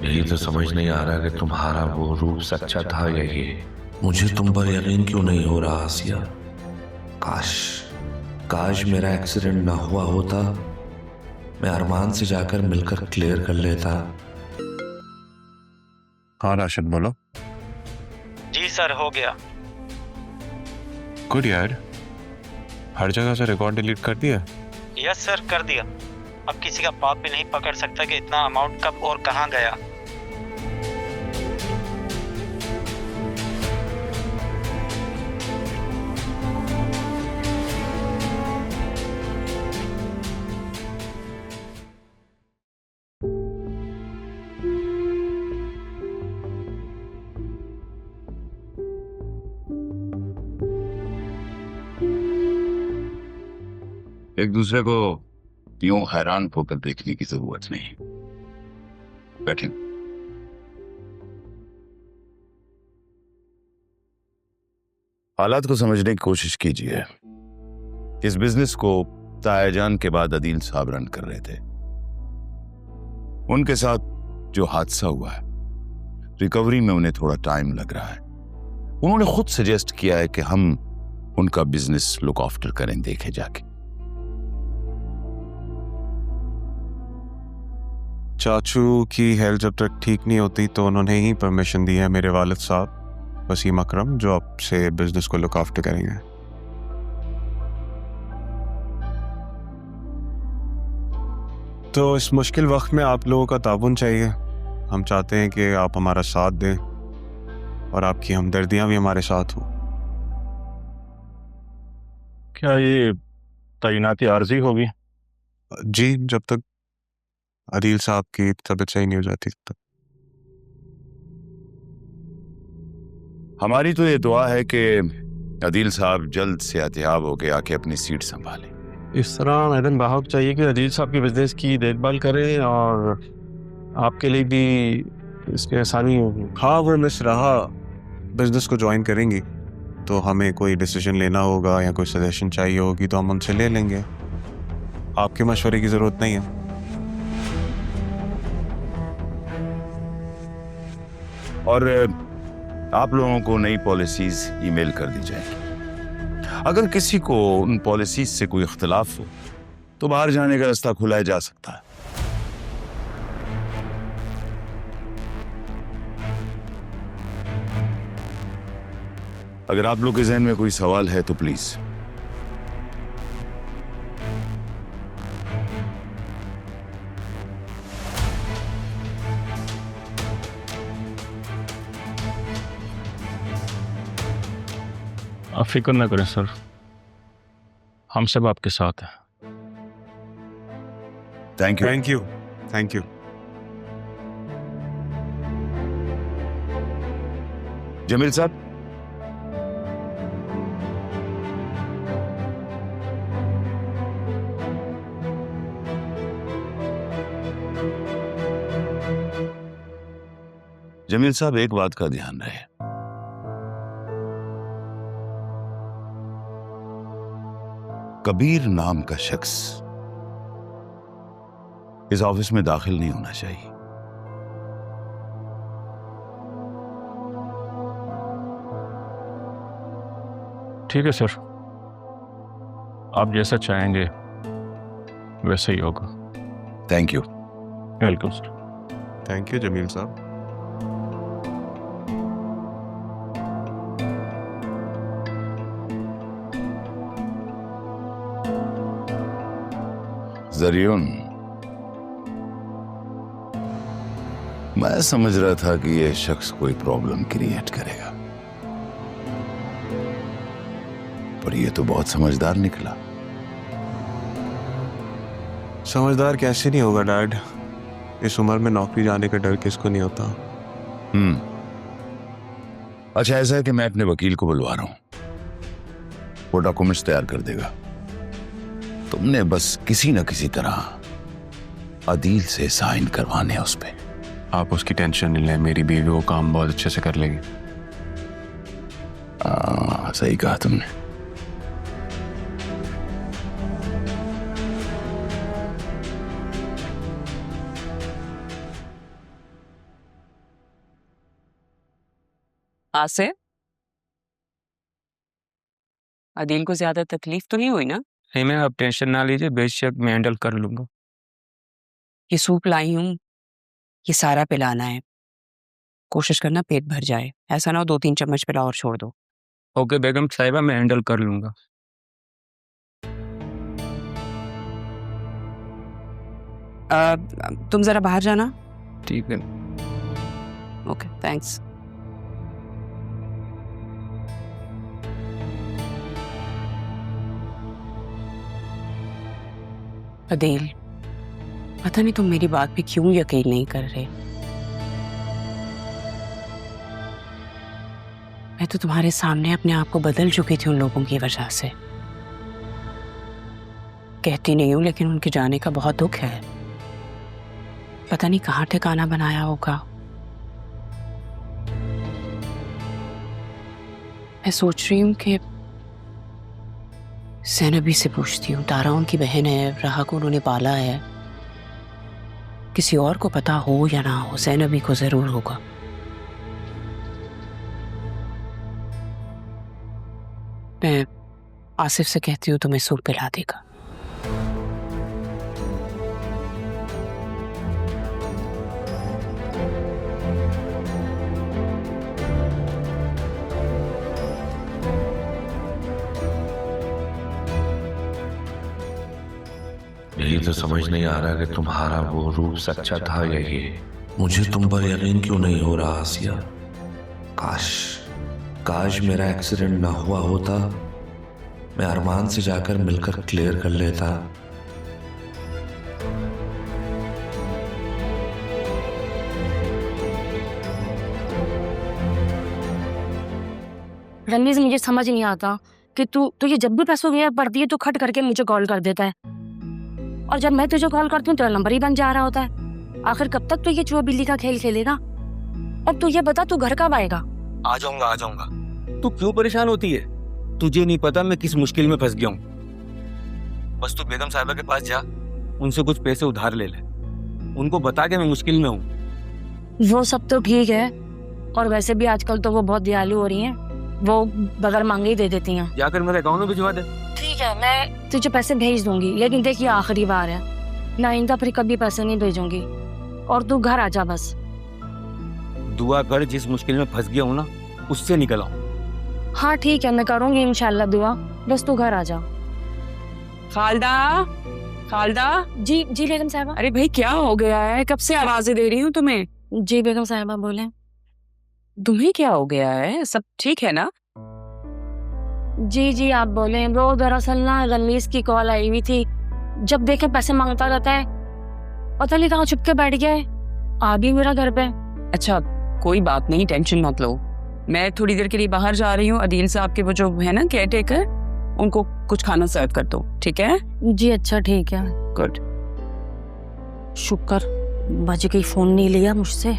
यही तो समझ नहीं आ रहा कि तुम्हारा वो रूप सच्चा था या ये। मुझे तुम पर यकीन क्यों नहीं हो रहा आसिया। काश काश मेरा एक्सीडेंट ना हुआ होता। मैं अरमान से जाकर मिलकर क्लियर कर लेता। हाँ राशिद बोलो। जी सर, हो गया। गुड यार, हर जगह से रिकॉर्ड डिलीट कर दिया। यस सर, कर दिया। अब किसी का बाप भी नहीं पकड़ सकता कि इतना अमाउंट कब और कहाँ गया। एक दूसरे को यूं हैरान होकर देखने की जरूरत नहीं। बैठे। हालात को समझने की कोशिश कीजिए। इस बिजनेस को तायाजान के बाद अदील साहब रन कर रहे थे। उनके साथ जो हादसा हुआ है, रिकवरी में उन्हें थोड़ा टाइम लग रहा है। उन्होंने खुद सजेस्ट किया है कि हम उनका बिजनेस लुक आफ्टर करें, देखे जाके। चाचू की हेल्थ जब तक ठीक नहीं होती तो उन्होंने ही परमिशन दी है मेरे वालिद साहब वसीम अकरम, जो अब से बिजनेस को लुक आफ्टर करेंगे। तो इस मुश्किल वक्त में आप लोगों का ताउन चाहिए। हम चाहते हैं कि आप हमारा साथ दें और आपकी हमदर्दियां भी हमारे साथ हो। क्या ये तैनाती आर्जी होगी? जी, जब तक अदील साहब की तबीयत सही नहीं हो जाती तब तक। हमारी तो ये दुआ है कि अदील साहब जल्द से एहतियाब होके आके अपनी सीट संभालें। इस तरह मैडम बाहर चाहिए कि अदील साहब के बिजनेस की देखभाल करें और आपके लिए भी इसके आसानी होगी। हाँ, अगर मिस रहा बिजनेस को ज्वाइन करेंगी तो हमें कोई डिसीजन लेना होगा या कोई सजेशन चाहिए होगी तो हम उनसे ले लेंगे। आपके मशवरे की जरूरत नहीं है। और आप लोगों को नई पॉलिसीज ईमेल कर दी जाएगी। अगर किसी को उन पॉलिसीज से कोई इख्तिलाफ हो तो बाहर जाने का रास्ता खुलाया जा सकता है। अगर आप लोग के जहन में कोई सवाल है तो प्लीज। आप फिक्र ना करें सर, हम सब आपके साथ हैं। Thank you. Thank you, thank you. Jameel sahab, Jameel साहब एक बात का ध्यान रहे। कबीर नाम का शख्स इस ऑफिस में दाखिल नहीं होना चाहिए। ठीक है सर, आप जैसा चाहेंगे वैसा ही होगा। Thank you. Welcome sir. Thank you Jameel sahab. जरियुन, मैं समझ रहा था कि यह शख्स कोई प्रॉब्लम क्रिएट करेगा, पर यह तो बहुत समझदार निकला। समझदार कैसे नहीं होगा डैड, इस उम्र में नौकरी जाने का डर किसको नहीं होता। अच्छा, ऐसा है कि मैं अपने वकील को बुलवा रहा हूं, वो डॉक्यूमेंट्स तैयार कर देगा। तुमने बस किसी न किसी तरह अदील से साइन करवाने उस पे। आप उसकी टेंशन नहीं लें, मेरी बीवी वो काम बहुत अच्छे से कर लेगी। सही कहा तुमने। आसिफ, अदील को ज्यादा तकलीफ तो नहीं हुई ना? नहीं मैम, आप टेंशन ना लीजिए, बेशक मैं हैंडल कर लूंगा। ये सूप लाई हूँ, ये सारा पिलाना है। कोशिश करना पेट भर जाए, ऐसा ना हो 2-3 चम्मच पिलाओ और छोड़ दो। ओके बेगम साहिबा, मैं हैंडल कर लूंगा। तुम जरा बाहर जाना। ठीक है। Okay thanks. अदील, पता नहीं तुम मेरी बात पे क्यों यकीन नहीं कर रहे। मैं तो तुम्हारे सामने अपने आप को बदल चुकी थी उन लोगों की वजह से। कहती नहीं हूं लेकिन उनके जाने का बहुत दुख है। पता नहीं कहाँ ठिकाना बनाया होगा। मैं सोच रही हूँ कि ज़ैनबी से पूछती हूँ। तारा उनकी बहन है, राहा को उन्होंने पाला है। किसी और को पता हो या ना हो, ज़ैनबी को जरूर होगा। मैं आसिफ से कहती हूँ तुम्हें सूप पिला देगा। यही तो समझ नहीं आ रहा कि तुम्हारा वो रूप सच्चा था या ये। मुझे तुम पर यकीन क्यों नहीं हो रहा आसिया। काश काश मेरा एक्सीडेंट ना हुआ होता। मैं अरमान से जाकर मिलकर क्लियर कर लेता। रणवीर, मुझे समझ नहीं आता कि तू ये जब भी पैसों की पड़ती है तो खट करके मुझे कॉल कर देता है, और जब मैं तुझे कॉल करती हूँ तेरा नंबर ही बंद जा रहा होता है। आखिर कब तक तो ये चूहा बिल्ली का खेल खेलेगा? अब तू ये बता, तू घर कब आएगा? आ जाऊंगा। तू क्यों परेशान होती है? तुझे नहीं पता मैं किस मुश्किल में फंस गया हूँ। बस तू बेगम साहिबा के पास जा, उनसे कुछ पैसे उधार ले ले, उनको बता के मैं मुश्किल में हूँ। वो सब तो ठीक है, और वैसे भी आजकल तो वो बहुत दयालु हो रही हैं, वो बगैर मांगे ही दे देती हैं। जाकर मेरे अकाउंट में भिजवा दे। ठीक है, मैं तुझे पैसे भेज दूंगी, लेकिन देखिए आखिरी बार है ना, इनका फिर कभी पैसे नहीं भेजूंगी। और तू घर आ जा बस। दुआ कर, जिस मुश्किल में फंस गया हूँ ना उससे निकल आऊं। हाँ ठीक है, मैं करूंगी इंशाल्लाह दुआ, बस तू घर आ जा। खालदा। जी बेगम साहिबा। अरे भाई क्या हो गया है? कब से आवाजें दे रही हूँ तुम्हें। जी बेगम साहिबा बोले। तुम्हें क्या हो गया है? सब ठीक है ना? जी आप बोले। वो दरअसल ना रमीज की कॉल आई हुई थी, जब देखे पैसे मांगता रहता है, पता नहीं कहाँ छुप के बैठ गया है, आ भी मेरा घर पे। अच्छा कोई बात नहीं, टेंशन मत लो। मैं थोड़ी देर के लिए बाहर जा रही हूँ। अदील साहब के वो जो है ना केयर टेकर, उनको कुछ खाना सर्व कर दो, ठीक है? जी अच्छा ठीक है। गुड। शुक्र बच गई, फोन नहीं लिया मुझसे।